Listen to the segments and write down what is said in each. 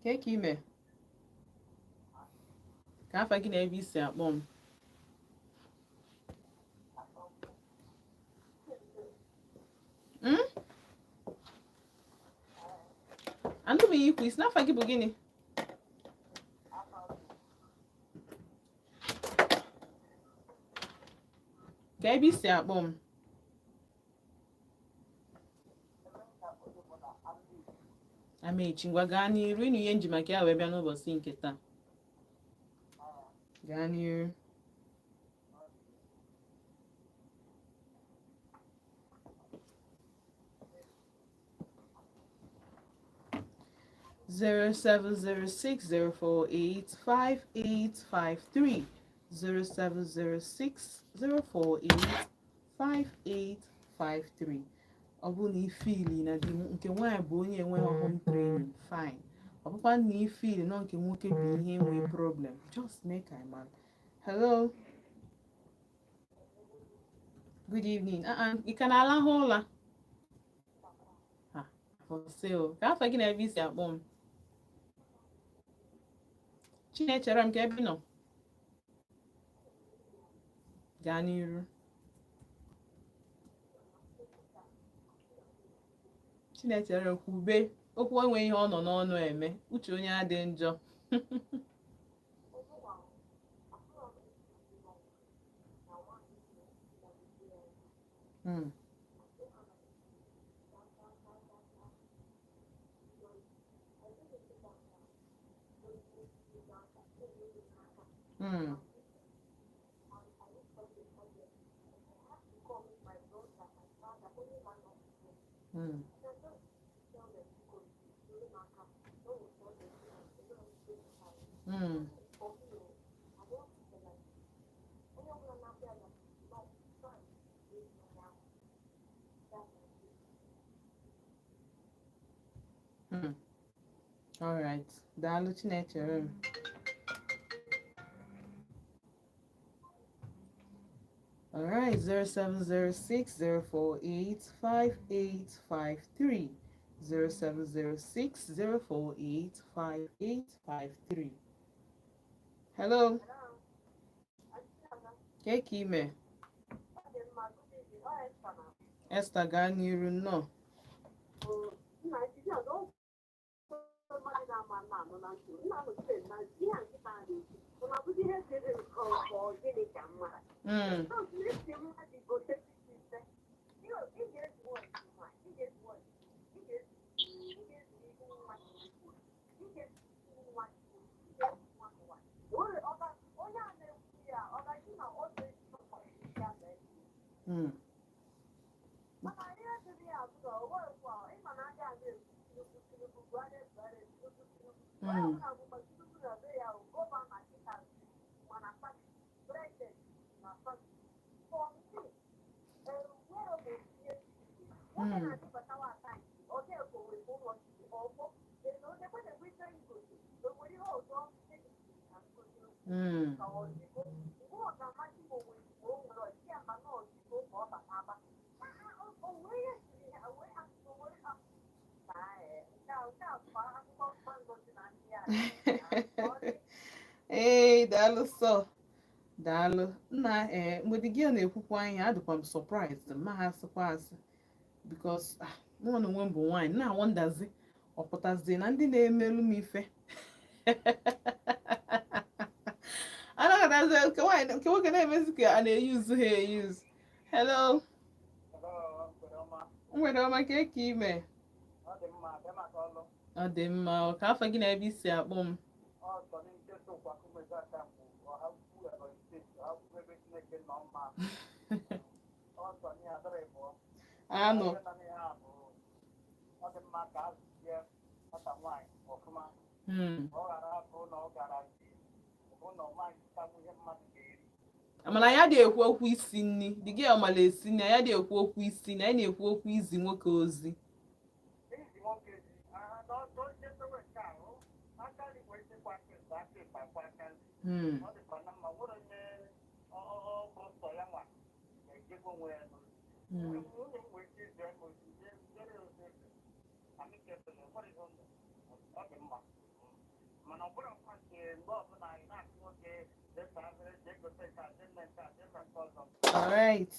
Keke ime. Ka afa gị na-ebe isi akpọ m. Anụ m ikwu isi n'afa gị bụ gịnị? Ka ebe isi akpọ m. Amechi, ngwa gaa n'iru ịnụ ihe nji maka ya wee bịa n'ụbọchị nke taa. Gaa n'iru. Zero 07060485853 07060485853. Ọ bụrụ na ifili na di nke nwaanyị bụ onye enwe home training, fine. Ọ bụkwa na ifili na nke nwoke bụ ihe enwe problem, just make I man. Hello. Good evening. Ị ka na-alahụ ụla? Ka afọ gị na-ebe isi akpọ m. Chinechere m ka ebe nọ. Gaa n'iru. Chinechere kwube okwu enwe ihe ọ nọ n'ọnụ eme, uche onye adị njọ. All right. Daalụ Chinechere m. All right, 0706-048-5853. 0706-048-5853. Hello. Keke ime. Esther gaa n'iru nnọọ. Ee, daalụ sọ. Daalụ. Nna mgbe di gị na-ekwukwa ihe, adịkwa m surprised ma ha sịkwa asị because mụ na onwe m bụ nwaanyị na-awọndazi ọpụtazi na ndị na-emelụ m ife anaghịdazi nke nwaanyị nke nwoke na-emezi ka a na-eyuzu ha eyuzu. Hello. Mgbede ọma ka eke ime. Ọ dị mma. Ka afọ gị na ebe isi akpọ m. Anụ. Amala ya dị ekwu okwu isi nni dị gị ọmala esi na ya dị ekwu okwu isi na ya na-ekwu okwu Ezi Nwoke Ozi. All right.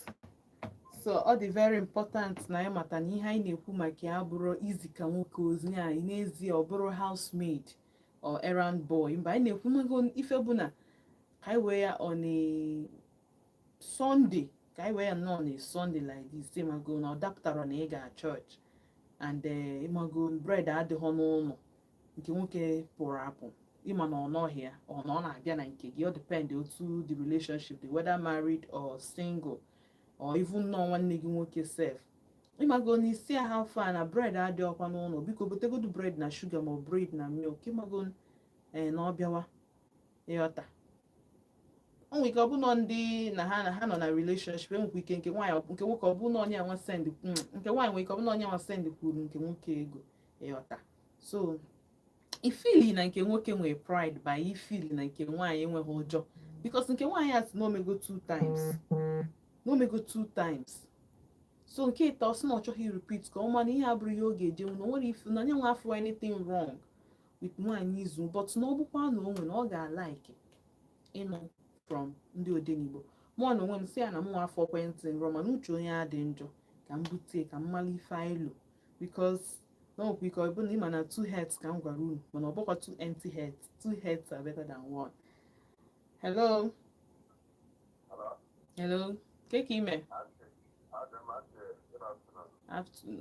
So ọ dị very important na anyị mata na ihe anyị na-ekwu maka ya bụrụ izika nwoke ozi anyị n'ezie ọ bụrụ housemaid or errand boy mgbe anyị na-ekwu mago ife bụ na ka anyị wee ya on a Sunday ka anyị wee ya nọ on a Sunday like this ịmago na ọ dapụtara na ị ga church and ịmago bread adịghọ n'ụlọ nke nwoke pụrụ apụ ịma na ọ nọghị ya ọ na ọ na-abịa na nke gị ọ depend otu the relationship the whether married or single or even nọ nwanne gị nwoke sef ịmago na isi ha fa na bread adị ọkwa n'ụlọ biko gotegodu bread na sugar ma bread na milk ịmago na ọ bịawa ịghọta o nwere ike ọ bụrụ ndị na ha nọ na relationship enwekwa ike nke nwaanyị nke nwoke ọ bụrụ na onye nwa send nke nwaanyị nwere ike ọ bụrụ na onye nwa send kwuru nke nwoke ego ịghọta so ifili na nke nwoke nwere pride by ifili na nke nwaanyị enweghị ụjọ because nke nwaanyị asị na omego 2 times so nke ịta ọsị na ọ chọghị repeat ka ọ ma na ihe abụrụ ihe ọ ga-eje na nwere ife na onye nwe afọ anything wrong with nwaanyị izu but na ọ bụkwa na onwe na ọ ga-alike ịnụ from ndị odenigbo mụọ na onwe m si ya na mụnwa afọ ekwentị nrọ mana uche onye a dị njọ ka m bute ka m mara ife aịlụ because na ọkwa ike ọ bụ na ịma na 2 heads ka m gwara unu mana ọ bụkwa 2 empty heads 2 heads are better than 1. Hello keke ime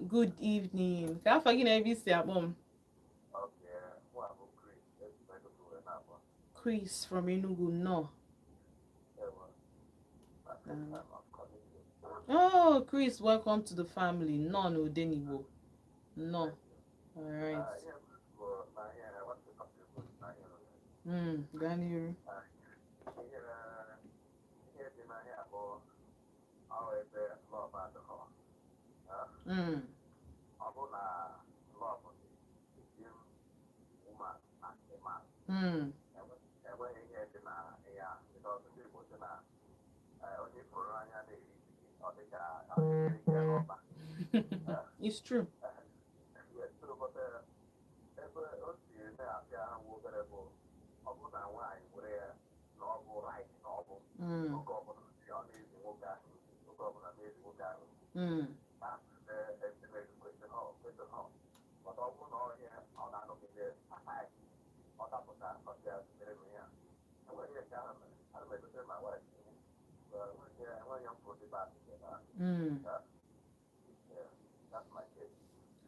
good evening ka afọ gị na ebe isi akpọ m Chris from Enugu no oh Chris welcome to the family no no Odenigbo no all right gaa n'ihu It's true.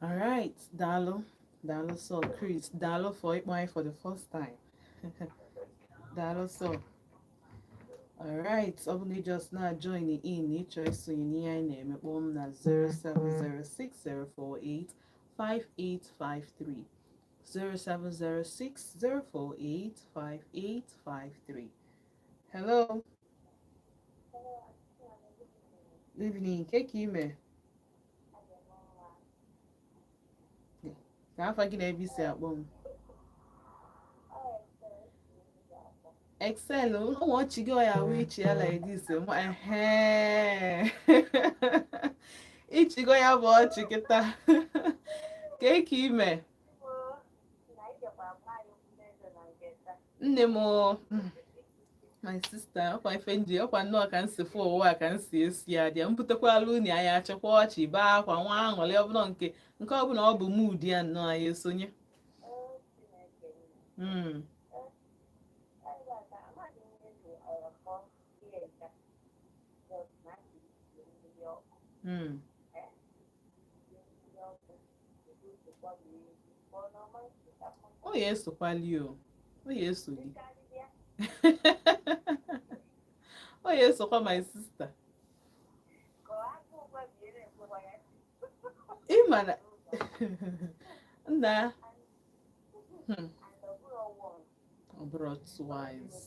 All right, Dalo so Chris, Dalo for it for the first time. Dalo so. All right, somebody just now joining in. Your choice so you need a name. Na 0706-048-5853. 0706-048-5853. Hello. Good evening. Keke ime. Ka afọ gị na-ebe isi akpọ m Excel ụmụ ọchị gị ọya wee ichi ya like this ichigo ya bụ ọchị kịta ka eke ime nne m my sister ọkwa ife nji ọkwa nnọọ ka nsi fụ ụwa ka nsi esi ya dị mbutekwala unu anyị achịkwa ọchị baa akwa nwa aṅụrị ọbụla nke ọbụla ọ bụ mood ya nnọọ anyị esonye o ya esokwali o ya eso gị o ya esokwa my sister ịmana nna ọ bụrụ twice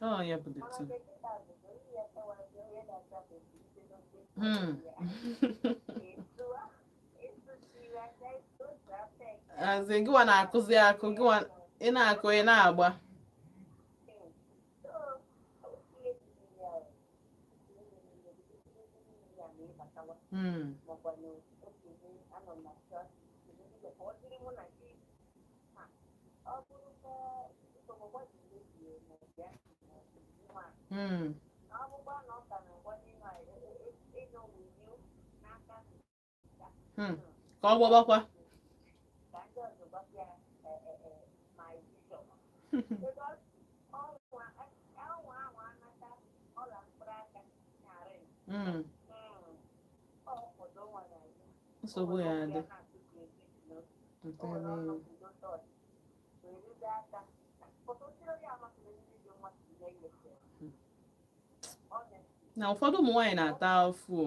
oh yeah, but the two. As in, go on, akuzi aku, go on, ị na-agba. Ka ọ gbọbakwa. Nsogbu ya adị. Na ụfọdụ ụmụ nwaanyị na-ata afụ.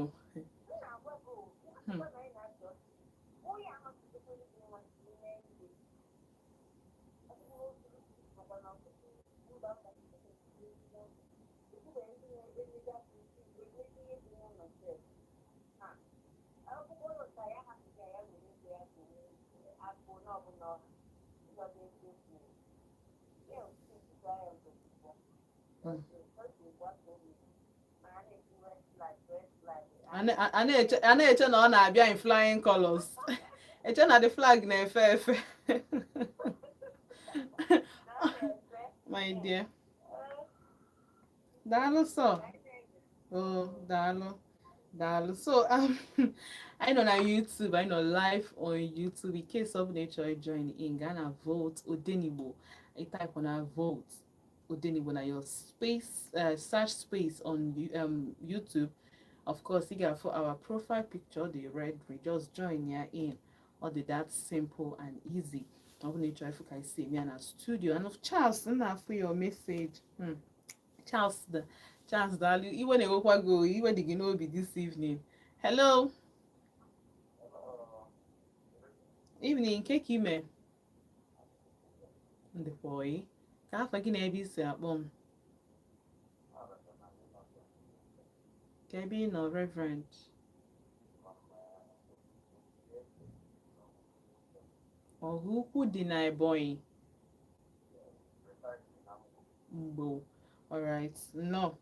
A na-eche na ọ na-abịa in flying colors. Eche na the flag na-efe efe. My dear. Daalụ sọ. Oh, daalụ. So I know na YouTube, I know live on YouTube. In case of nature join in Ghana vote Odenigbo. I type on a vote Odenigbo na your space search space on YouTube. Of course, you got for our profile picture, the red, we just join here in. All that simple and easy. I'm going to try if I see me in a studio. And of Charles, enough for your message. Charles, Dalu, you want to go, you want to know be this evening. Hello. Evening, cake you me. The boy. Can't forget maybe say at bomb. Can no reverend. Or who could deny boy? Mbo. All right. No.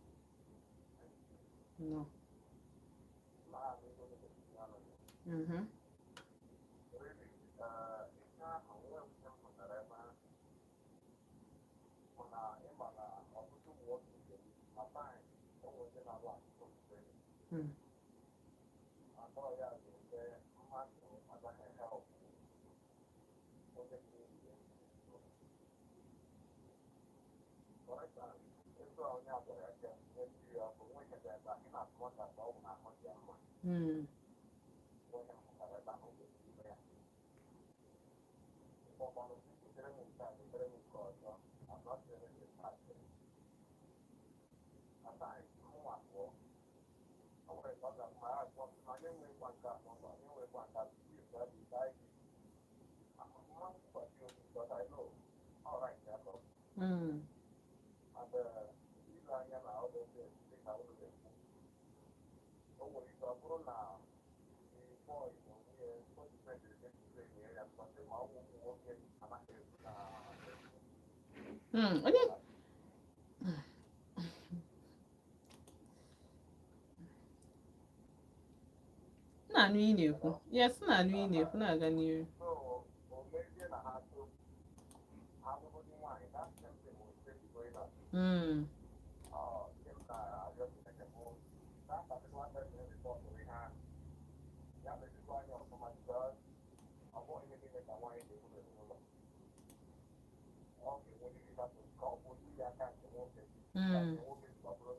Na-anụ ị na-ekwu. Yes, na-anụ ị na-ekwu na-aga n'ihu.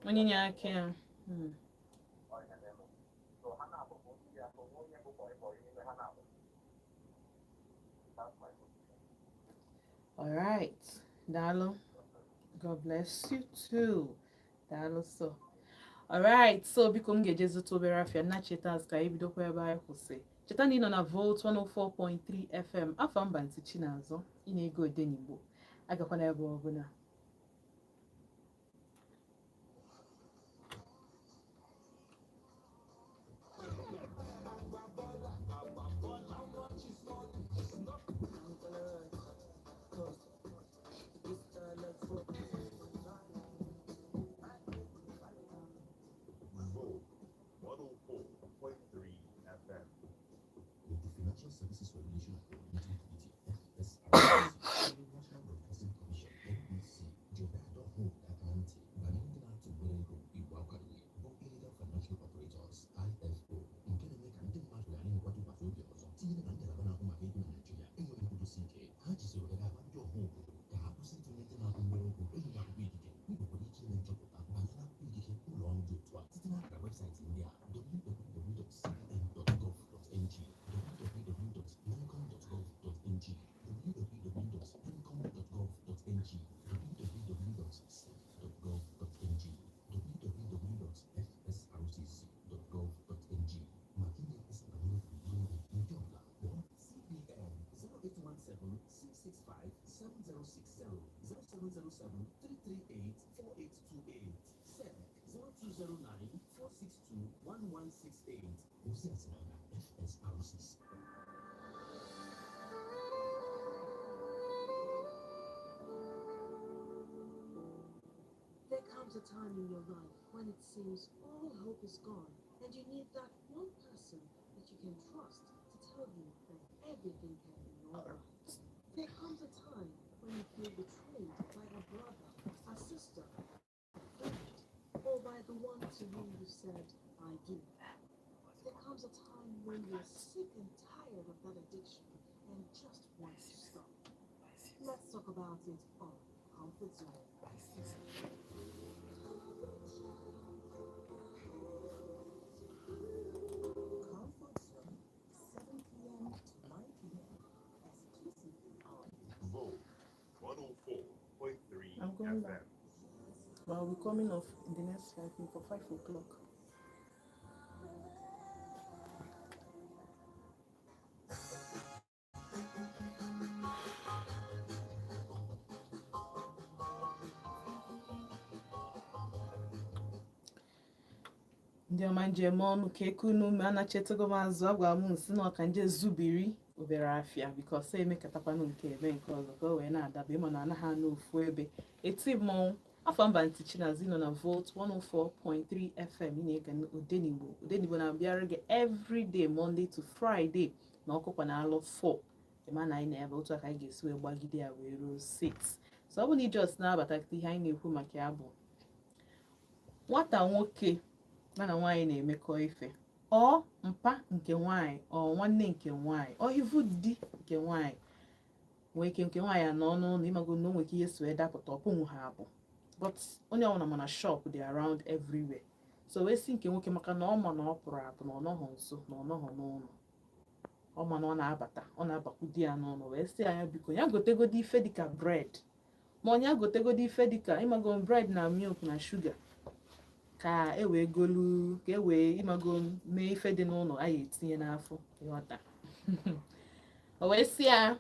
Onye nye aka ya. All right, Dalo. God bless you too. Dalo so. All right, so biko m ga-eje zụta obere afịa na cheta ka ebidokwa ebe anyị kwụsị. Cheta na ị nọ na Volt 104.3 FM. Afọ mba ntị Chinazọ, ị na-ego Odenigbo. Agakwana ebe ọbụla. 0707-338-4828. SEC 0209-462-1168. FSRCs. There comes a time in your life when it seems all hope is gone, and you need that one person that you can trust to tell you that everything can be alright. There comes a time when you feel betrayed by a brother, a sister, a friend, or by the one to whom you said, I do. There comes a time when you're sick and tired of that addiction and just want to stop. Let's talk about it on Comfort Zone. Comfort Zone, 7 p.m. to 9 p.m. Exclusively on Vogue 104.3 I'm going FM. back. But I'll be coming off in the next 5 minutes for 5 o'clock. Ndị ọma njem ọnụ ka ekunu ma a na-chetụgo m azụ agwa m nsị na ọka nje zubiri obere afịa bikos emekọtakwanụ nke ebe nke ọzọ ka o wee na-adaba ịma na anaghị anụ ofu ebe eti mmọnwụ afọ mba ntị Chinazi nọ na Volt 104.3 FM ị na-ege Odenigbo na-abịara gị everyday Monday to Friday na ọkụkwa na alụ 4 ịma na anyị na-ebe otu aka anyị ga-esi wee gbagide ya wee ruo 6 so ọ bụ na ijos na-abatakta ihe anyị na-ekwu maka ya bụ nwata nwoke na nwaanyị na-emekọ ife ọ mpa nke nwaanyị ọ nwanne nke nwaanyị ọ ivu di nke nwaanyị nwee ike nke nwaanyị anọ n'ụlọ ịmago na o nwere ihe si wee dapụta ọpụnwụ ha abụ but onye ọbụla mana shop dị around everywhere so wee si nke nwoke maka na ọ ma na ọ pụrụ apụ na ọ nọghọ nso na ọ nọghọ n'ụlọ ọ ma na ọ na-abata ọ na-abakwu di ya n'ụlọ wee sị anya biko ya gotegodi ife dịka bread ma onye gotegodi ife dịka ịmago bread na milk na sugar ka e wee golu ka e wee ịmago mee ife dị n'ụlọ anyị etinye n'afọ ịghọta o wee sị ya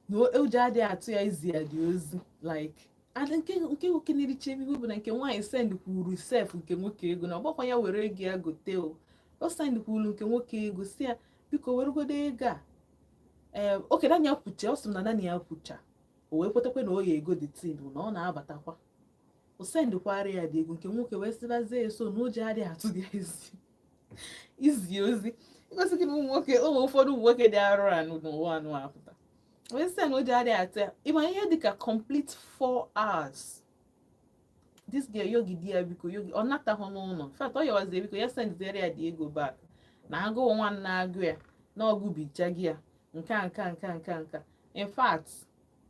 na ụjọ adịghị atụ ya izi ya dị ozi like nke nwoke na-ericha emigo bụ na nke nwaanyị send kwuru sef nke nwoke ego na ọgbakwa ya were ego ya gote o send kwuru nke nwoke ego si ya biko weregodo ego a oke danya kwucha ọ sị na nani ya kwucha o wee kwetakwa na o ya ego dị tin na ọ na-abatakwa o sendkwara ya dị ego nke nwoke wee sịbazie eso na ụjọ adịghị atụ dị izi ozi ịgosi gị na ụmụ nwoke ụmụ ụfọdụ ụmụ nwoke dị arụ anụ n'ụwa anụ apụta wee sị na ụjọ adịghị atụ ya ịma ihe dịka complete 4 hours this girl yogi di ya biko yogi ọ natahụ n'ụlọ fat ọ yawazie biko ya senditere ya dị ego back na agụụ nwanne na-agụ ya na ọgụbicha gị ya nka in fact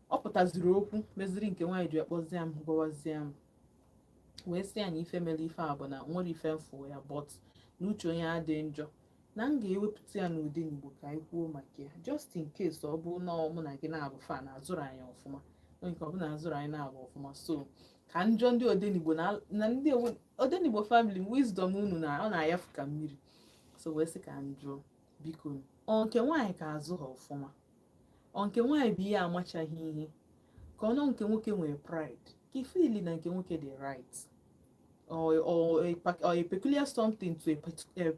ọ pụtaziri okwu meziri nke nwaanyị ji akpọzie m gwawazie m wee sị anyị ife mere ife a bụ na nwere ife mfụ ya but n'uche onye adị njọ na m ga-ewepụta ya n'Odenigbo ka anyị kwuo maka ya just in case ọ bụ na mụ na gị na-abụ fan azụrụ anyị ọfụma onye nke ọ bụla azụrụ anyị na-abụ ọfụma so ka njọ ndị Odenigbo na ndị Odenigbo family wisdom unu na ọ na-ayafu ka mmiri so wee sị ka njọ biko ọ nke nwaanyị ka azụ ha ọfụma ọ nke nwaanyị bụ ihe amachaghị ihe ka ọnụ nke nwoke nwere pride ka ifeili na nke nwoke dị right or a peculiar something to a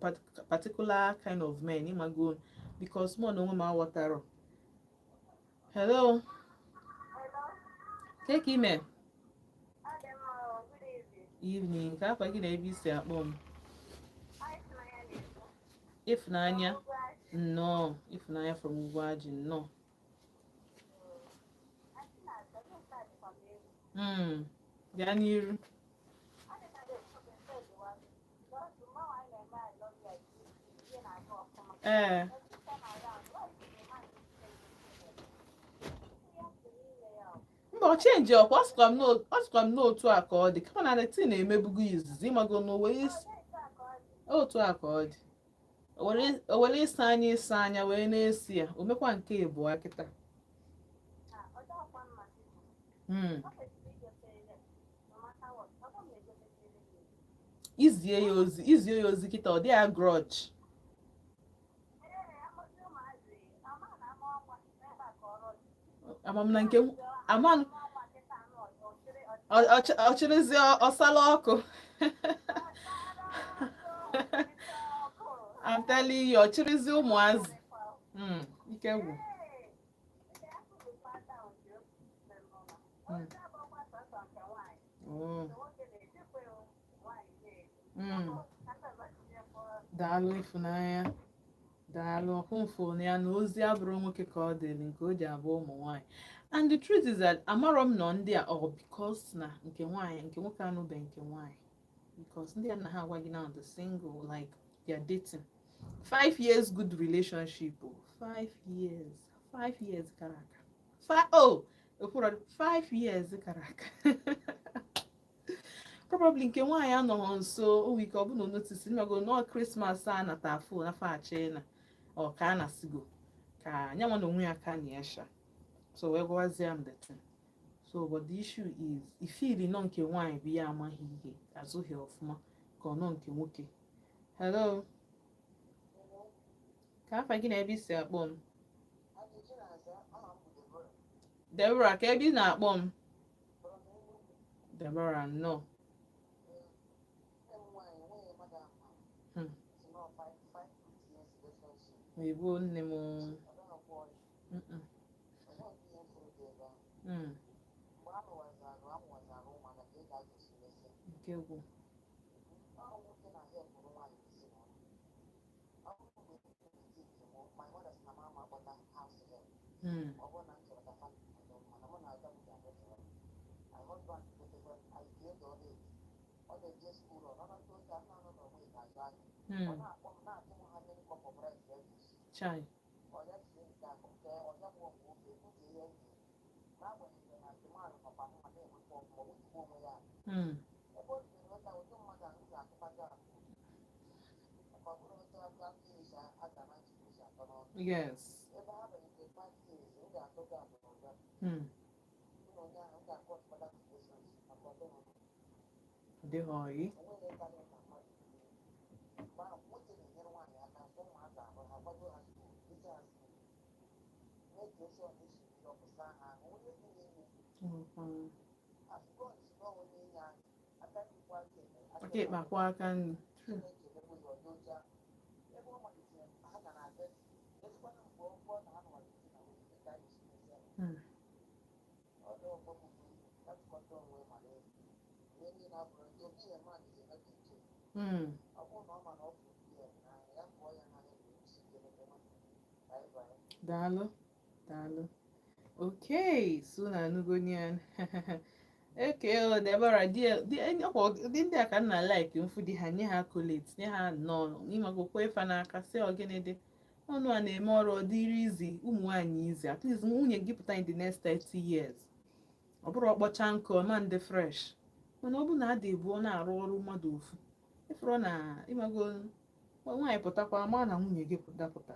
particular kind of man imago because mo no ma wataro hello take email evening ka pa gị na ebe isi akpọ m Ifunanya no Ifunanya from Ugwaji no bịa n'iru mba ọ chenji ọkwa ọ sịkwa m n'otu a ka ọ dị kama na tii na-emebugo izizi ịmago n'owe otu a ka ọ dị o were ịsa anya wee na-esi ya o mekwa nke ịbụọ kịta izie ya ozi kịta ọ dị ya grudge amam na nke aman ọchịrịzi ọsala ọkụ I'm telling you ọchịrịzi ụmụazị ike gwụ daalụ Ifunanya daalụ ọkụmfụ ya na ozi abụrụ nwoke ka ọ dịrị nke o ji abụ ụmụ nwanyị. And the truth is that amarọ m nọ ndị a because na nke nwanyị nke nwoke anụbe nke nwanyị because ndị a na ha agwa gị now the single like they are dating 5 years good relationship 5 years kara aka 5 years kara aka probably nke nwaanyị anọghọ nso o ike ọ bụ na notice mego no Christmas a na tafu na fachi na ọ ka a na-asigo ka nyanwa na onwe ya ka na-esha so wee gwazie m the thing so but the issue is ifili nọ nke nwaanyị bụ ya amaghị ihe azụghị ọfụma ka ọ nọ nke nwoke. Hello ka afa gị na ebe isi akpọ m Deborah ka ebe ị na-akpọ m Deborah no Igbo nne m nke gwụ chai yes dị hoi aka ịkpakwa aka nri daalụ okay so na anugonian okay Deborah dị ndị a ka nna like mfu di ha nye ha collate nye ha nọ ịmagokwa ife n'aka si ogene dị ọnụ a na-eme ọrụ ọ dịrị izi ụmụ nwaanyị izi at least nwunye gị pụta in the next 30 years ọ bụrụ ọkpọcha nkụ ọma ndị fresh mana ọ bụ na ada ebu ọ na-arụ ọrụ mmadụ ofu ịfụrụ na ịmago nwaanyị pụtakwa ama na nwunye gị dapụta.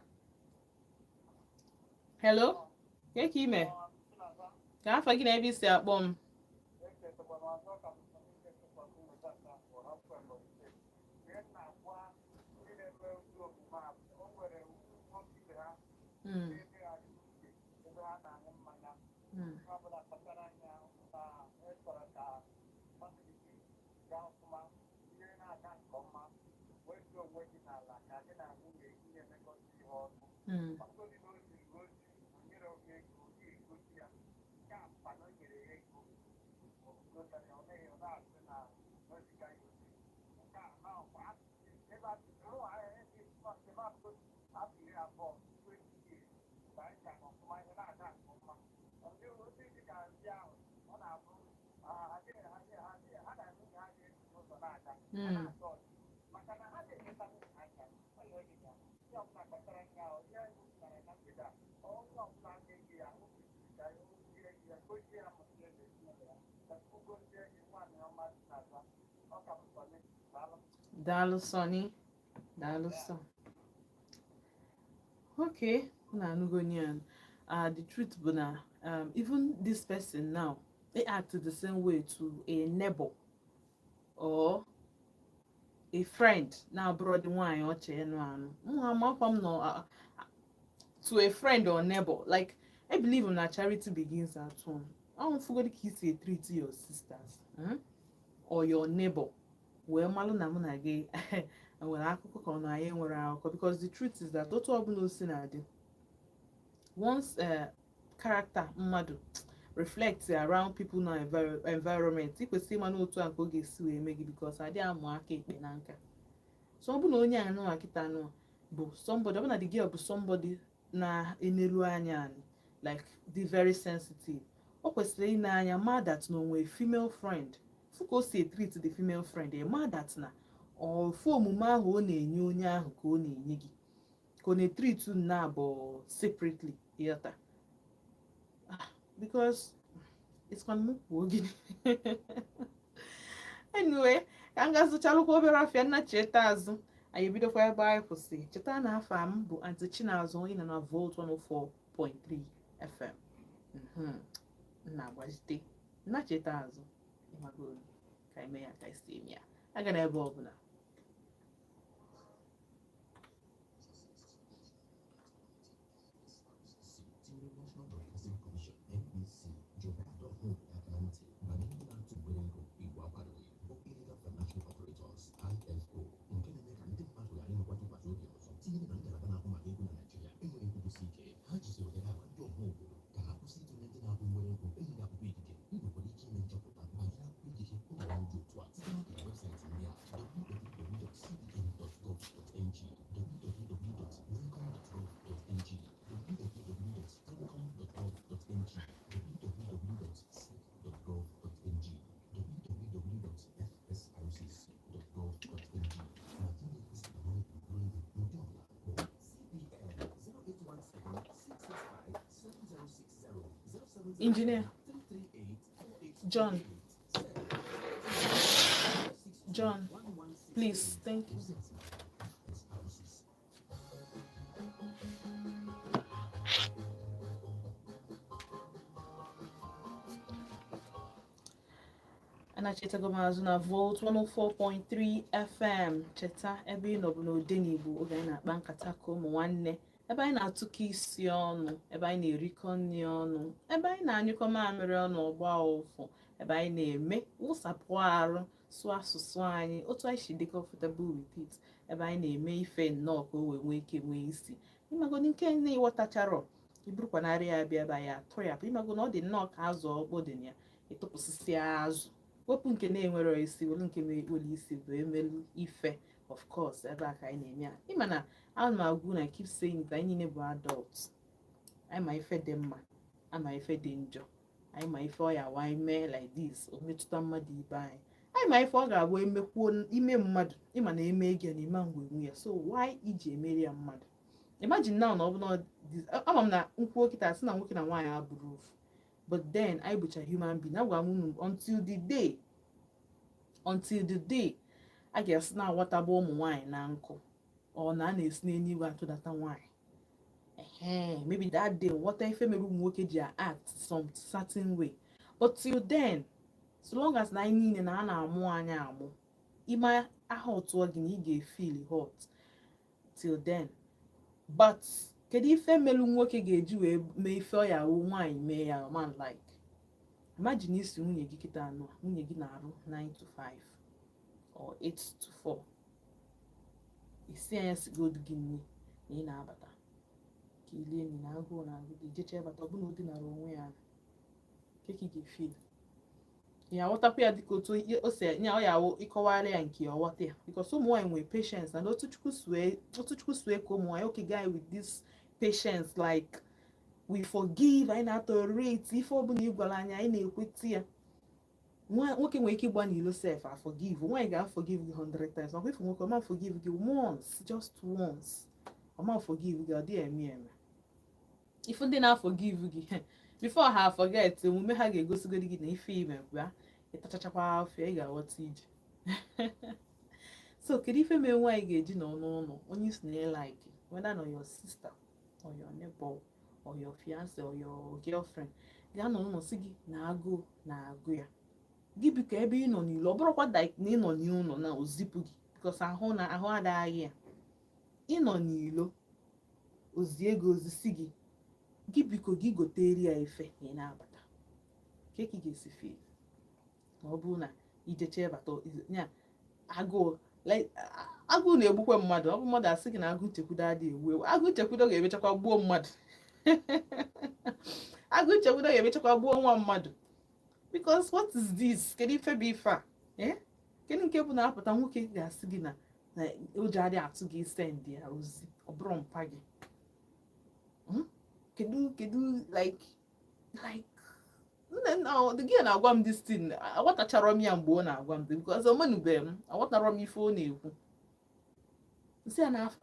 Hello ka ime ka afa gị na ebe isi akpọ m daalụ Sonny daalụ son okay na anugonian the truth bụ na even this person now they act the same way to a neighbor or a friend now brought the wine or chain one to a friend or neighbor like I believe in that charity begins at home. I don't forget to kiss a treat your sisters, or your neighbor. Well, malụ na mụ na gị nwere akụkọ ka ọ na anyị nwere akụkọ, because the truth is that otu ọbụla o si na-adị, once character mmadụ reflects around people na environment, ị kwesịrị ịma n'otu a ka ọ ga-esi wee mee gị, because adị amụ aka ekpe na nka. So ọ bụ na onye anụwa kịta anụwa bụ somebody, ọ bụ na the girl bụ somebody na-enelu anya anyị, like the very sensitive, o kwesịrị ịna anya ma that na onwe female friend fụ ka o si treat the female friend, ma that na ofu omume ahụ ọ na-enye onye ahụ ka ọ na-enye gị, ka ọ na-etreat na abụ separately, yata, because it's gonna move. Anyway, ka m ga-azụchalụkwa obere afịa nna cheta azụ, anyị ebidokwa ebe anyị kwụsị. Cheta na afọ m bụ Aunty Chinazụ, onye nọ na Volt 104.3 FM. Na-agbazite nna cheta azụ, ịmagoro ka eme ya ka isi eme ya, aga na ebe ọbụla. Engineer John, please, thank you. Anachetago m azụ na Volt 104.3 FM. Cheta ebe ị nọ bụ n'ode n'Igbo, oge anyị na-akpa nkata ka ụmụ nwanne, ebe anyị na-atụkọ isi ọnụ, ebe anyị na-erikọ nri ọnụ, ebe anyị na-anyụkọ mamịrị ọnụ ọgba ụfụ, ebe anyị na-eme wụsapụ arụ, sụọ asụsụ anyị otu anyị si dị comfortable with it, ebe anyị na-eme ife nnọọ ka o wee nwee ike nwee isi. Ịmagodi nke na-ịghọtacharọ, iburukwanarị ya bịa ebe ya atụ ya bụ, ịmago na ọ dị nnọọ ka azụ ọkpọ dị ya, ịtụpụsịsị azụ, wepụ nke na-enwere isi, welu nke na-ekpoli isi bụ emelu ife. Of course, ebe a ka anyị na-eme ya. Ịma na ana m agwụ na keep saying that anyị niile bụ adults. Anyị ma ife dị mma, ama ife dị njọ, anyị ma ife ọ ya wa ime like this, o metụta mmadụ ibe anyị, anyị ma ife ọ ga-abụ emekwuo ime mmadụ, ịma na eme ege na ime ngwe nwe ya, so why iji emeri ya mmadụ? Imagine now na ọ bụ na ama m na nkwuo kịta sị na nwoke na nwaanyị abụrụ ofu, but then I bụcha human being. Agwa m until the day a ga-esi na awataba ụmụ nwaanyị na nkụ, ọ na a na-esi n'eluigwe atụdata nwaanyị, maybe that day what ife mere ụmụ nwoke ji act some certain way, but till then, so long as na anyị niile na a na-amụ anyị amụ, ime aha otu gị na ị ga-efeel hot till then. But kedu ife melu nwoke ga-eji wee mee ife ọ ya wụ nwaanyị mee ya man like? Imagine isi nwunye gị kịta anọ, nwunye gị na-arụ 9 to 5 or 8 to 4, isi anya sigodu gị nne na ị na-abata ka ilie nri na agụụ na agụ gị jecha ịbata, ọbụna ụdị nara onwe ya keki ga-efeel ya, aghọtakwa ya dịka otu o si nya ọ ya awụ ịkọwara ya nke ọghọta ya, because ụmụ nwaanyị nwere patience, and otu Chukwu sue ka ụmụ nwaanyị, okay guy with this patience, like we forgive, anyị na-tolerate ife ọbụla ị gwara anyị, anyị na-ekweta ya. Nwoke nwere ike ịgba n'ilo sef a forgive, nwaanyị ga-forgive gị 100 times, makwa ife nwoke ọma forgive gị once, just once, ọma forgive gị ọ dị eme ife ndị na-forgive gị before ha forget, omume ha ga-egosigodi gị na ife ime bịa ịtachachakwa afọ, ị ga-aghọta ije. So kedu ife mee nwaanyị ga-eji nọ n'ụlọ onye isi na like, whether na your sister or your neighbor or your fiance or your girlfriend, ga-anọ n'ụlọ si gị na agụụ na-agụ ya, gị biko ebe ị nọ n'ilo, ọ bụrụkwa like na ị nọ n'ụlọ na ozipụ gị, because ahụ adịghị ya, ị nọ n'ilo ozi ego ozisi gị gị biko gị gotere ya efe ị na-abata ka ị ga-esi feel ma ọ bụrụ na ijecha bata ya agụụ agụụ na-egbukwa mmadụ. Ọ bụ mmadụ asị gị na agụụ nchekwudo adịghị egbu egbu, agụụ nchekwudo ga-emechakwa gbuo mmadụ. Agụụ nchekwudo ga-emechakwa gbuo nwa mmadụ. Because what is this? Kedu ife bụ ife a? Kedu nke bụ na-apụta nwoke ga-asị gị na ụjọ adịghị atụ gị send ya ozi ọ bụrụ mpa gị? Kedu like the gị na-agwa m this thing, aghọtachara m ya mgbe ọ na-agwa m because o menubeghị m, aghọtara m ife ọ na-ekwu. Nsị ya n'afọ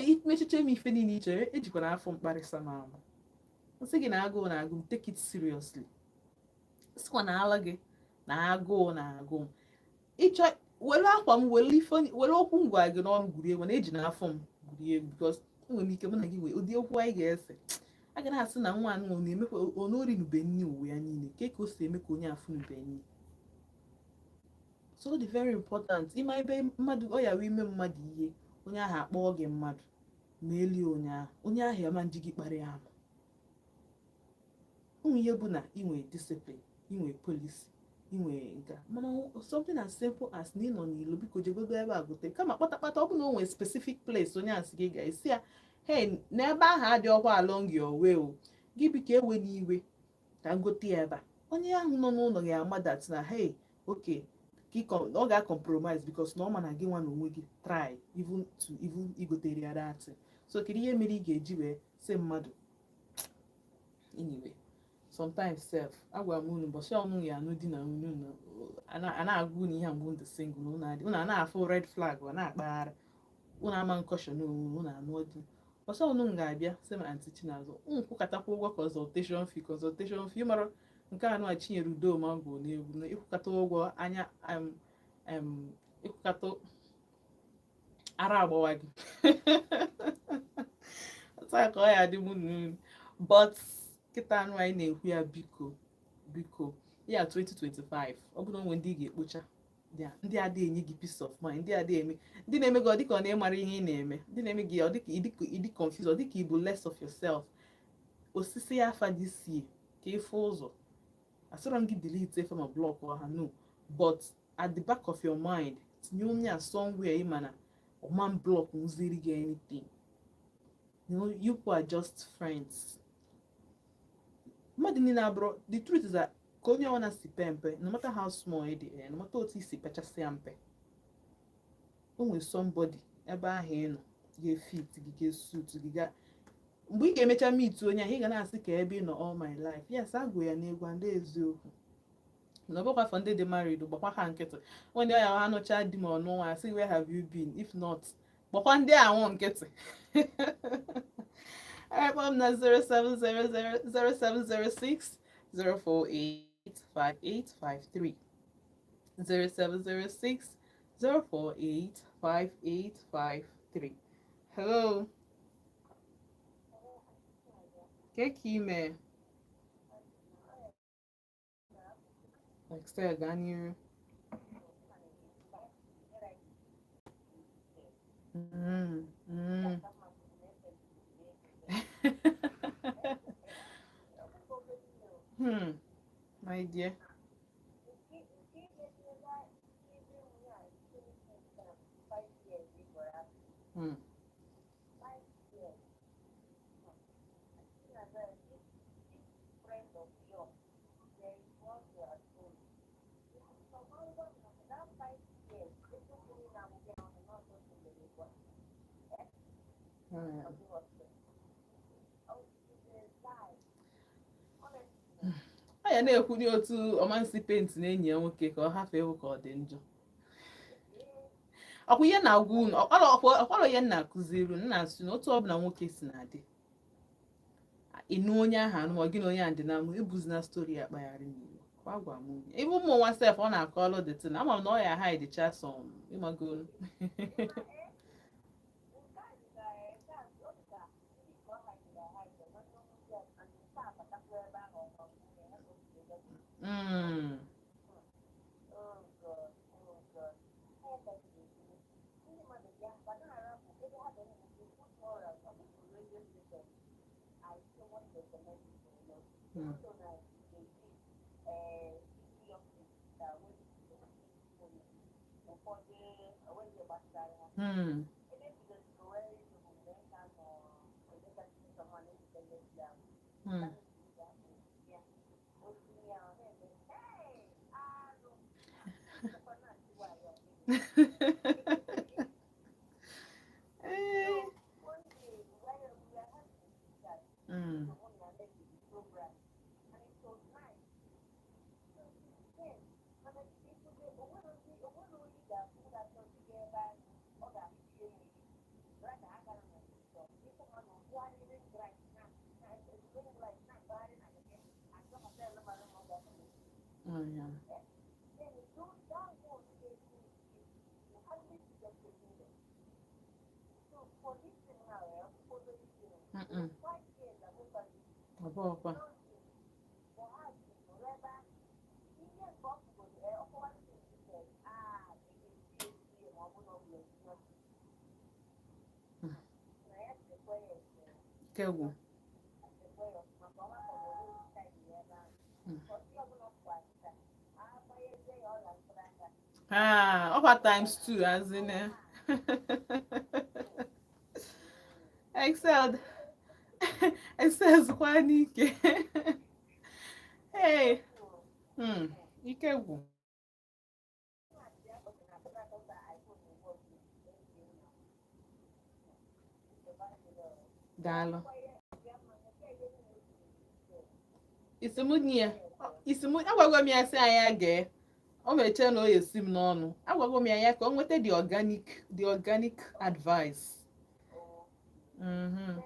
imechiche m ife niile ichere ejikwa n'afọ mkparịsa m ama. Nsị gị na agụụ na-agụ m, take it seriously. Sịkwa na ala gị na agụụ na-agụ m, ịchọ were akwa m were okwu ngwa gị n'ọnụ gwurie egwu na eji n'afọ m gwurie egwu because enwere m ike mụ na gị wee ụdị okwu anyị ga-ese. A ga na-asị na nwa anụ na-emekwa onori nube nni uwe ya niile ka o si eme ka onye afụ nube nni. So dị very important ịma ebe mmadụ ọ ya wee ime mmadụ ihe onye ahụ akpọọ gị mmadụ ma elie onye ahụ ama nji gị kparịa ama. Ụmụ ihe bụ na inwe discipline, inwe policy, inwe nka mana something as simple as na ịnọ n'ilo biko jegodo ebe a gote kama kpatakpata ọ bụ na o nwere specific place onye asị gị ga-esi ya hey n'ebe ahụ adị ọkwa along your way o gị biko ewe n'iwe ka ngote ya ebe a. Onye ahụ nọ n'ụlọ ga-ama that na hey okay ọ ga-compromise because na ọ ma na gị nwa na onwe gị try even igotere ya datị. So kedu ihe mere ị ga-eji wee sị mmadụ anyway sometimes self agwa m unu ụbọchị ọnụ ya anụ di na nwunye a na-agụ na ihe mgbe ndị single unu na-afụ red flag ọ na-akpagharị unu ama nkọshọn unu anụ di ọsọ ọnụ ga-abịa sị ma anti Chinazụ nkwụkatakwa ụgwọ consultation fee mara nke anụ a Chinyere Udoma bụ n'egwu na ịkwụkata ụgwọ anya ịkwụkata ara agbawa gị taa ka ọ ya dị mụ n'unu but kịta anụ anyị na-ekwu ya biko ya 2025 ọ bụrụ onwe ndị ga-ekpocha ndị adịghị enye gị peace of mind, ndị na-eme gị ọ dịka ọ na-ịmara ihe ị na-eme, ndị na-eme gị ọ dịka ịdị confused, ọ dịka ịbụ less of yourself. Osisi ya afa dị sie ka ịfụ ụzọ asịrọ m gị delete efe ma block ha no but at the back of your mind tinye onye a somewhere ịma na ọman block nziri gị anything. You people are just friends. Mmadụ niile abụrụ the truth is that ka onye ọna si pe mpe no matter how small it is, no matter otu isi pechasị ya mpe o nwere somebody ebe ahụ ị nọ ga-efit gị ga-esut gị mgbe ị ga-emecha meet onye ahụ ị ga na-asị ka ebe ị nọ all my life. Yes, agụ ya n'egwu ndị eziokwu na ọbụkwa afọ ndị dị married gbakwa ha nkịtị onye ọya ha nụcha di m ọnụ nwa asị where have you been if not gbakwa ndị anwụ nkịtị. Akpọm na 0706 0485853 0706 0485853. Hello. Kekime. Like Ghanaian. My dear. A ya na-ekwu n'otu ọmansi penti na enyi ya nwoke ka ọ hafee ịhụ ka ọ dị njọ. Ọkwa ihe na-agwa unu ọkwalọ ya na-akụziri unu na-asị na otu ọbụla nwoke si na-adị ịnụ onye ahụ anụ ma gị na onye ahụ dị na amụ ebuzina stori ya kpagharị n'igbo kwa gwa m onye ebe ụmụ nwa sef ọ na-akọ ọlụ dị tina ama m na ọ ya ha ịdịcha sọm ịmagolu. Mm. Mm. Mm. Eh. Mm. Oh yeah. Mm-mm. Ọbọkwa. Mm. Kegwu. Mm. Ah, over times two, as in excelled. Excels kwa n'ike. Hey. Hmm. Ike gwụ. Daalụ. Isimu agwagwa m ya sị anyị gee. O meche na o esi m n'ọnụ. Agwagwa m ya ka o nweta the organic advice. Mhm.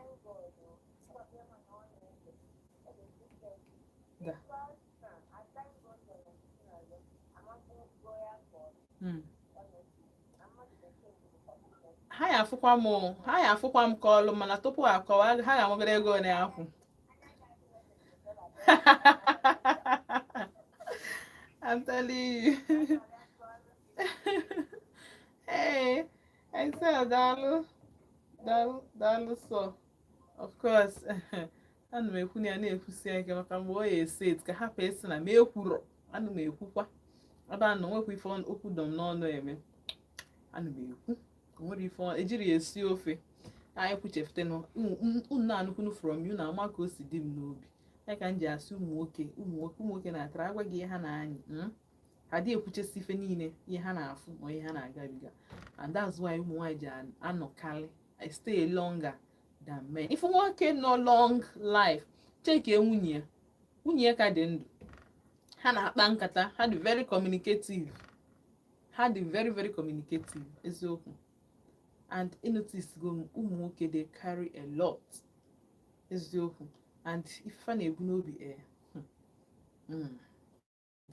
Da. Mm. Ha ya afụkwa m ka ọlụ mana tupu akọwa ha ga-amagoro ego ole akwụ. I'm telling you. Hey, Excel, daalụ so. Of course. Ana m ekwu na ya na-ekwusi ike maka mgbe ọ ya esi ka hapụ esi na m ekwuro. Ana m ekwukwa. Ebe a nọ nwekwa ife okwu dọm n'ọnụ eme. Ana m ekwu. O nwere ife ejiri ya esi ofe. Anyị kwuchefute nọ unu na-anụkwunu from you na ama ka o si dị m n'obi. Ya ka m ji asị ụmụ nwoke na-atara agwa gị ihe ha na-anyị. Ha dị ekwuchesi ife niile ihe ha na-afụ ma ihe ha na-agabiga. And that's why ụmụ nwaanyị ji anọkarị I stay longer than men. Ife nwoke nọ long life cheke nwunye ya ka dị ndụ. Ha na-akpa nkata ha dị very communicative. Ha dị very very communicative eziokwu. And notice go ụmụ nwoke they carry a lot eziokwu. And ife na-ebu n'obi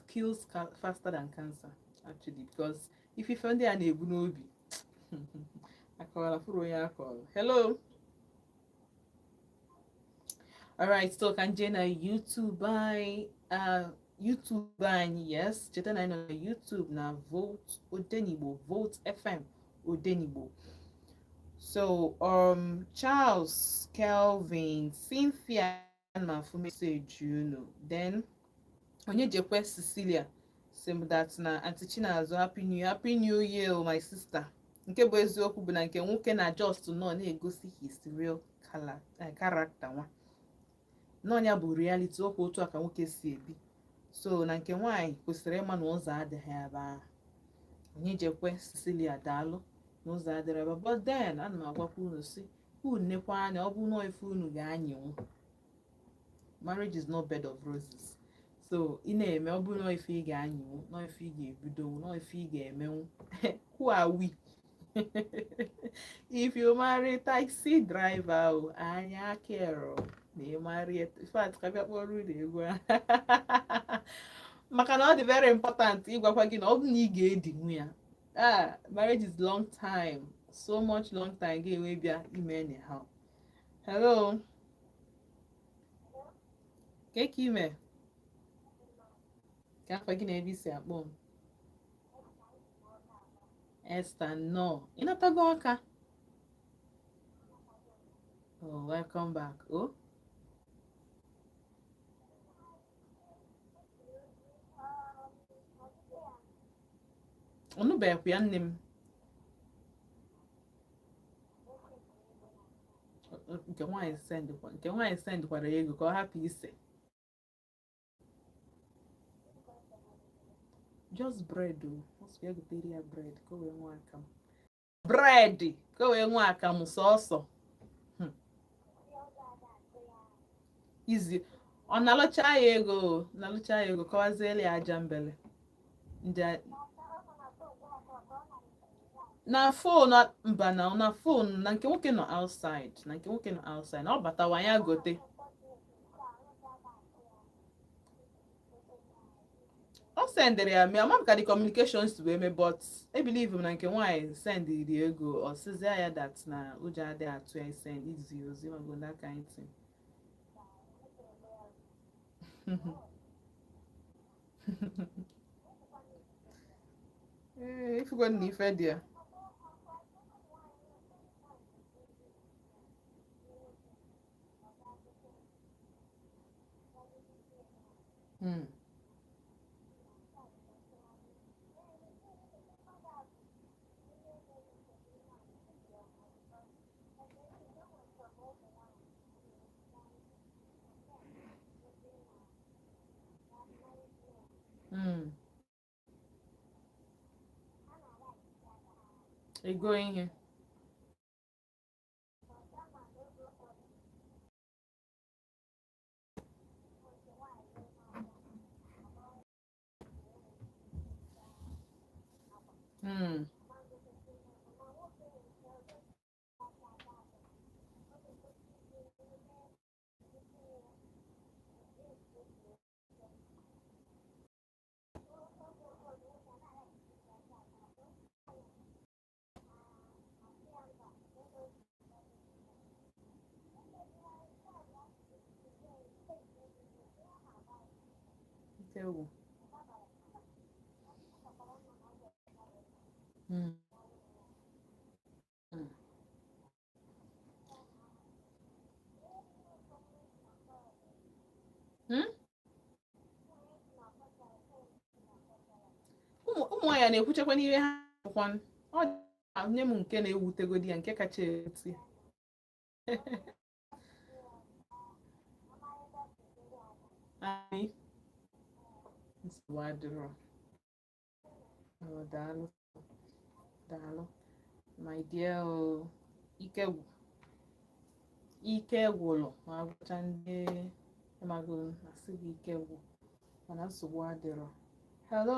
kills faster than cancer actually because if you find an ebu n'obi akọwala furu onye akọrọ. Hello. Alright, so kan je na YouTube anyị yes cheta na anyị nọ na YouTube na Vote Odenigbo Vote FM Odenigbo. So Charles, Kelvin, Cynthia na for message then onye jekwe Cecilia same that na Auntie Chinazo happy new year my sister. Nke bụ eziokwu bụ na nke nwoke na just nọ na-egosi his real character nwa. N'ọnya bụ reality okwu otu aka nwoke si ebi. So na nke nwaanyị kwesịrị ịma na ụzọ adịghị ebe ahụ. Onye jekwe Cecilia daalụ na ụzọ adịrị ebe but then ana m agwakwa unu si unu nekwa anya ọ bụ nọọ ife unu ga-anyịnwu. Marriage is not bed of roses. So ị na-eme ọ bụrụ nọọ ife ị ga-anyịnwu nọọ ife ị ga-ebido nọọ ife ị ga-emenwu. Who are we? If you marry taxi driver anya kero na ị marry in fact ka bịa kpọrọ unu egwu maka na ọ dị very important ịgwakwa gị na ọ bụ na ị ga-edinwu ya. Marriage is long time, so much long time ga-enwe bịa ime anyhow. Hello. Keke ime ka afọ gị na ebe isi akpọ m. Esther no ịnatago ọka. Oh, welcome back. Oh ọnụbekwa ya nne m nke nwaanyị sendkwara ya ego ka ọ hapụ ise just bread o ọsọ ya gotere ya bread ka o wee nwe akamụ bread ka o wee nwe akamụ sọọsọ izi ọ na-alụcha ya ego kọwaziela ya aja mbele ndị na fonu mba na fonu na nke nwoke nọ outside na ọ batawa ya gote ọ sendịrị ya ma ọ ka the communications wee mee but I believe na nke nwaanyị sendịrị ego ọ sịzịa ya that na ụjọ adịghị atụ ya send izi ozi mago that kind thing ee ifugo na ife dị ya ego ihe ewu ụmụ ya na-ekwuchekwa n'ihe ha bụkwa ọ nye m nke na-ewutegodi ya nke kacha eti anyị nsogbu adịrọ daalụ my dear ike gwụrụ ma agwụcha ndị amago asị gị ike gwụ mana nsogbu adịrọ hello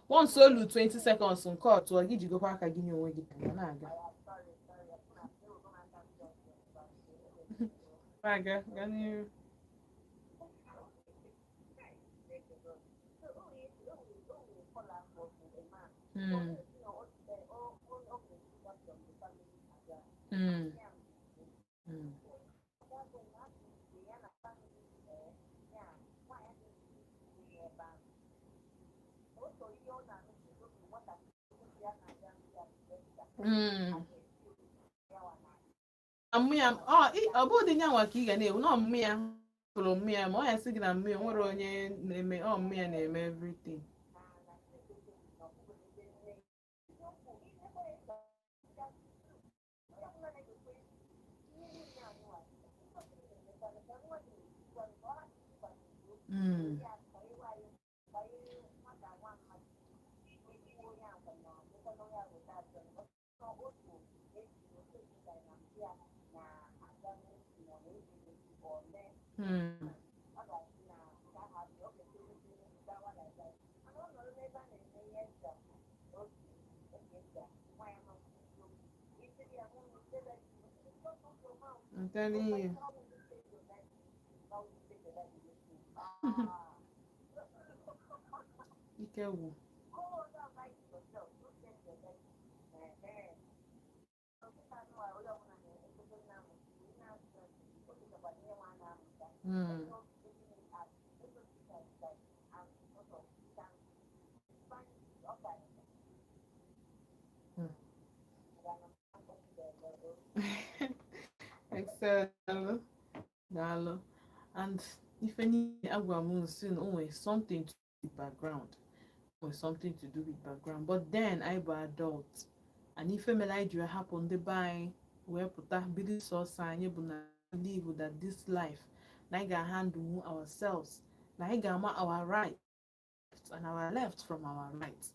once olu 20 seconds nke ọtụ gị jigokwa aka gị nye onwe gị ka na-aga gaa n'ihu ọ bụ dị nyanwa ka ị ga na-ewu na ọmụmụ ya fụrụ mmụ ya ma ọ ya sị gị na mmụ ya nwere onye na-eme ọmụmụ ya na-eme everything I'm telling you. Ikewu. Dalo. And if any agwamun sin always something to do with background. Always something to do with background. But then I be adult. And if Nigeria happen the buy where puta bidi so sign believe that this life na ga handle ourselves. Na ga ma our right and our left from our right.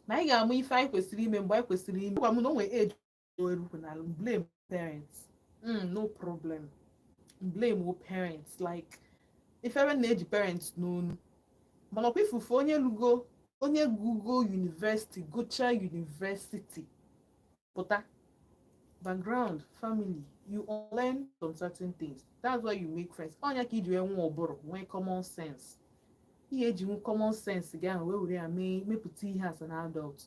Na ga ama ife anyị kwesịrị ime mgbe anyị kwesịrị ime. Gwa m na o nwere age erukwu na blame parents. No problem. Blame your parents like if ever na-eji parents n'onu mana ọkwa ifufe onye gugo university gocha university pụta background family you learn some certain things that's why you make friends ọnya ka iji wee nwee ụbụrụ nwee common sense ihe eji nwe common sense gị ahụ wee were ya mepụta ihe as an adult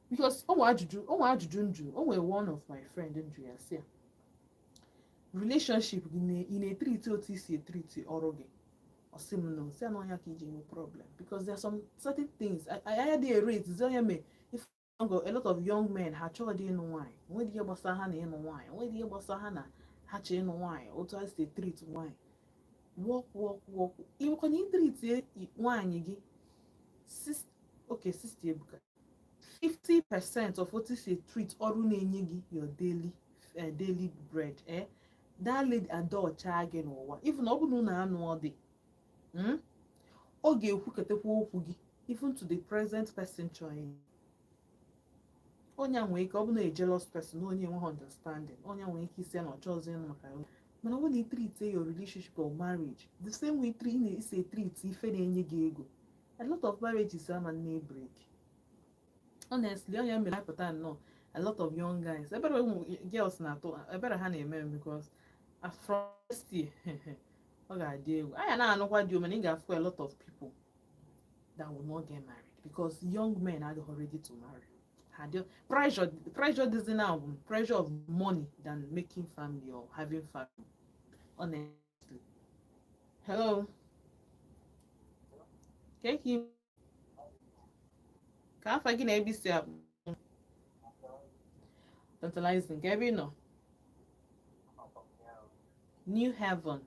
because onwe ajụjụ njụ o nwere one of my friend njụ ya si ya relationship gị ị na-etriti otu isi etriti ọrụ gị ọsị m no si na ọnya ka iji nwe problem because there are some certain things anya dị erate zi onye mee if a lot of young men ha chọghị ịnụ nwaanyị onwedị ihe gbasara ha na ịnụ nwaanyị onwedị ihe gbasara ha na ha chọ ịnụ nwaanyị otu ha si treat nwaanyị work ịnwekwana itriti nwaanyị gị 60 ebuka 50% of what is a treat ọrụ na-enye gị your daily bread that lady adult chaa gị n'ụwa even ọ bụrụ na anụ ọ dị ọ ga-ekwuketekwa okwu gị even to the present person chọrọ onye nwere ike ọ bụ na a jealous person onye enweghị understanding onye nwere ike isi na ọchọ ọzọ ịnụ maka ya mana ọ bụ na treat your relationship or marriage the same way na-esi treat ife na-enye gị ego a lot of marriages ama na break honestly onye mere apụta nnọọ a lot of young guys ebere girls na-atụ ebere ha na-eme because from first year ọ ga-adị egwu anya na-anụkwa dị omena ị ga-afụ a lot of people that will not get married because young men are ready to marry. Pressure dịzị now bụ pressure of money than making family or having family honestly. Hello Keki ka afa gị na-ebi si akpụ tantalizing ka ebe ị nọ New Heaven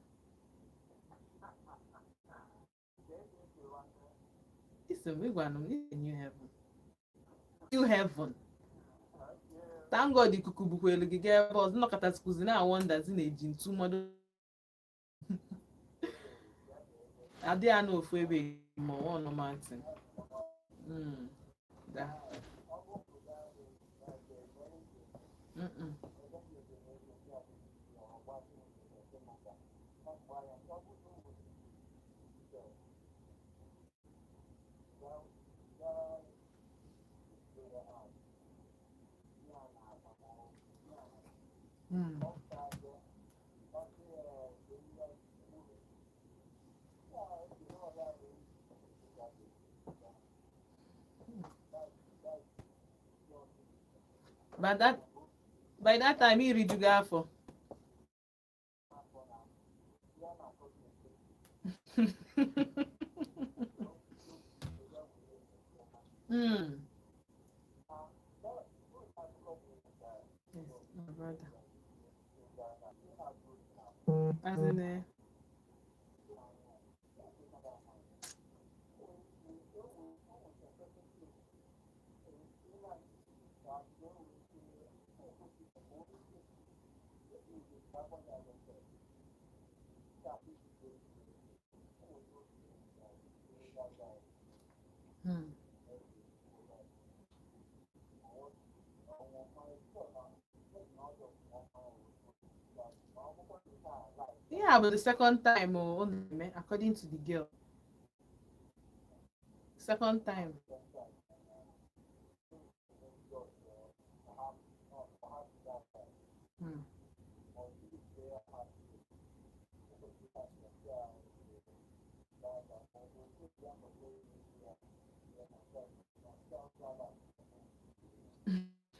New Heaven thank God ikuku bukwa elu gị gaa ebe ọzọ nnọkọtasịkwụzi na wondazi na-eji ntu mmadụ adị ya n'ofu ebe ma ọ nọ Martin da by that time iri ju gị afọ yes, my brother as in yeah, but the second time according to the girl second time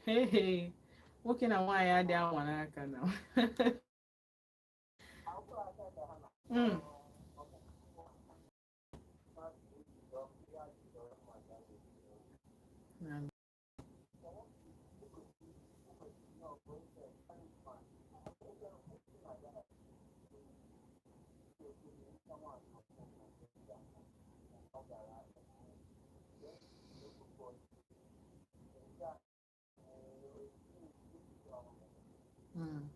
hey nwoke na nwaanyị adị anwa n'aka na Mm.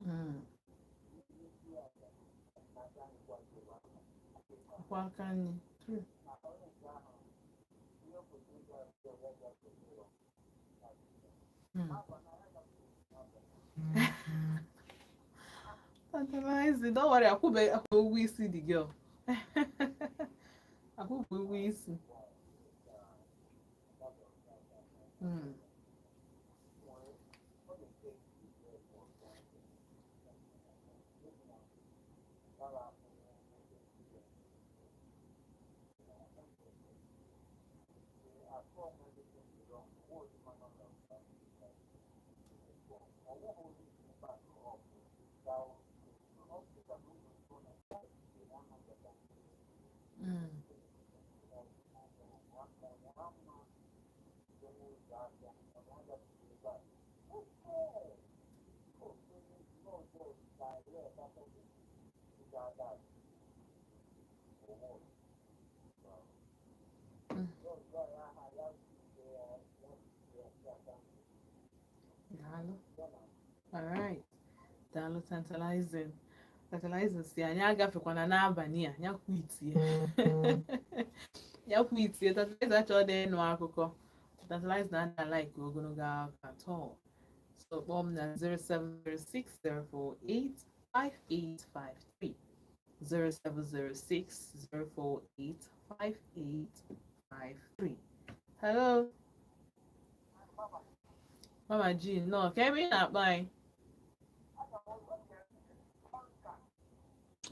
Mm. Kwa kani. True. Mm. Tantalizing. Don't worry, I'll we see the girl. I'll we see. Mm. Mm. Mm. Dalo. All right. Dalo tantalizing. Tantalizing si anyị agafekwana n'abalị a ya kwitie. Ya kwitie tantalizing achọ dị ịnụ akụkọ. Tantalizing na-ada like ogologo akụkọ at all. So kpọọ m na 07060485853. 07060485853. Hello, Mama G. No, can we not buy?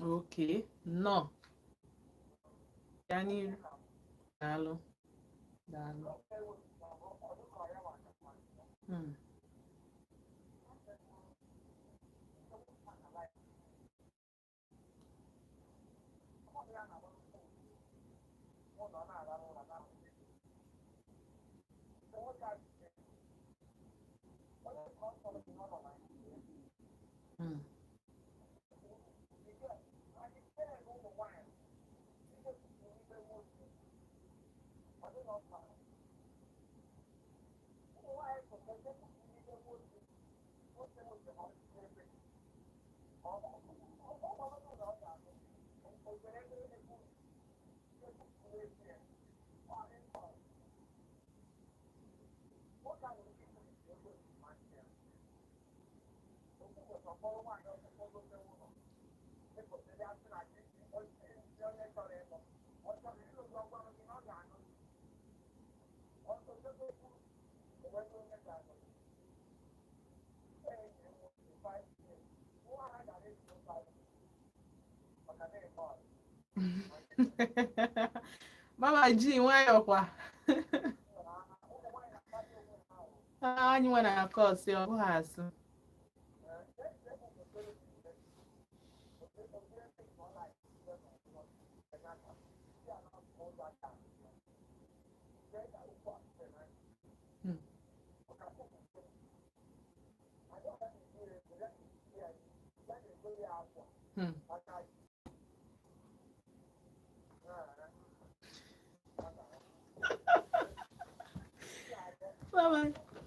Okay, no. Can you? Dalo, dalo. Hmm. Hmm. Mama G, why okwa? Anyị nwe na kọs ya ọ bụghị asụ. Hmm. Hmm.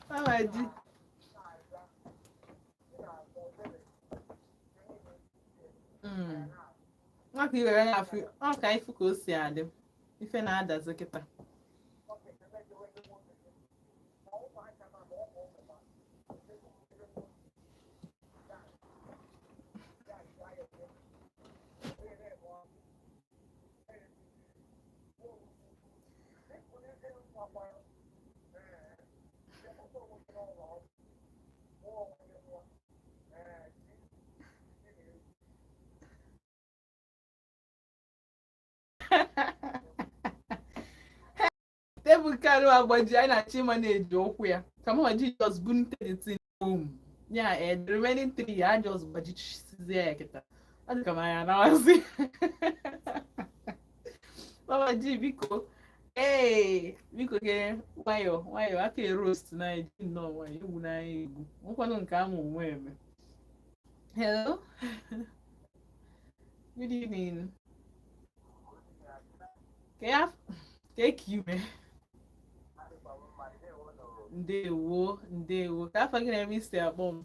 Mama G. Hmm. Nwaka iwere ya afụ ọ ka ifu ka o si adị ife na-adazi kịta. bụ karịa agbaji anyị na-achọ ịma na-eji ụkwụ ya ka mama ji just bunite the thing home ya the remaining 3 ya just gbajichizie ya kịta ọ dị ka ma ya anawazi mama ji biko biko ke nwayọ nwayọ aka roast na eji nnọọ nwayọ egwu n'anya egwu nkwanụ nke ama onwe eme. Hello. Good evening. Ime ndewo ka afọ gị na-eme isi akpọ m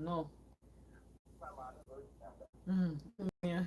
no ya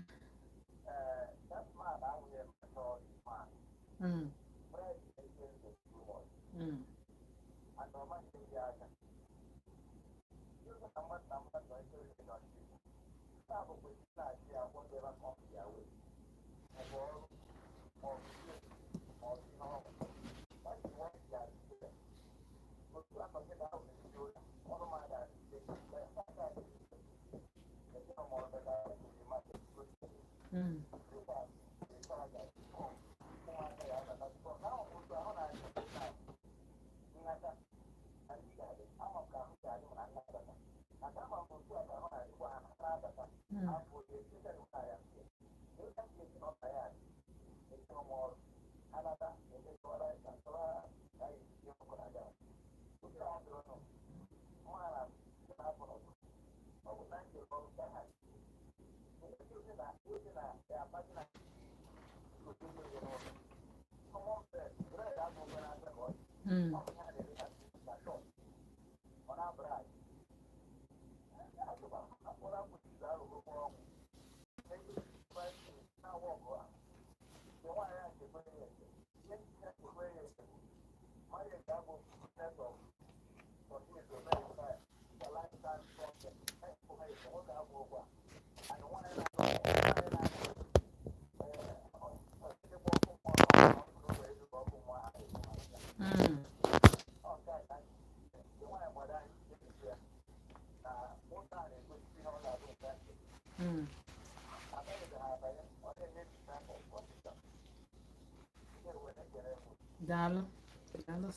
daalụ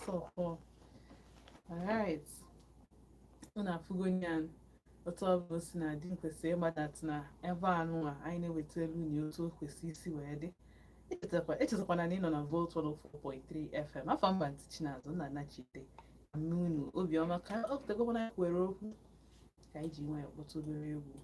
sọfọ. Alright, unu afụgo nyan otu ọ bụla si na di m kwesịrị ịgbadat na ebe anụ a anyị na-eweta elu unyi otu o kwesịrị isi wee dị. Echetakwana na ị nọ na Volt 104.3 FM. Afọ mba ntị Chinazụ nna Nachite mme unu obiọma ka ọ pụtagokwana kwere okwu ka anyị ji nwee kpọtụ obere egwu.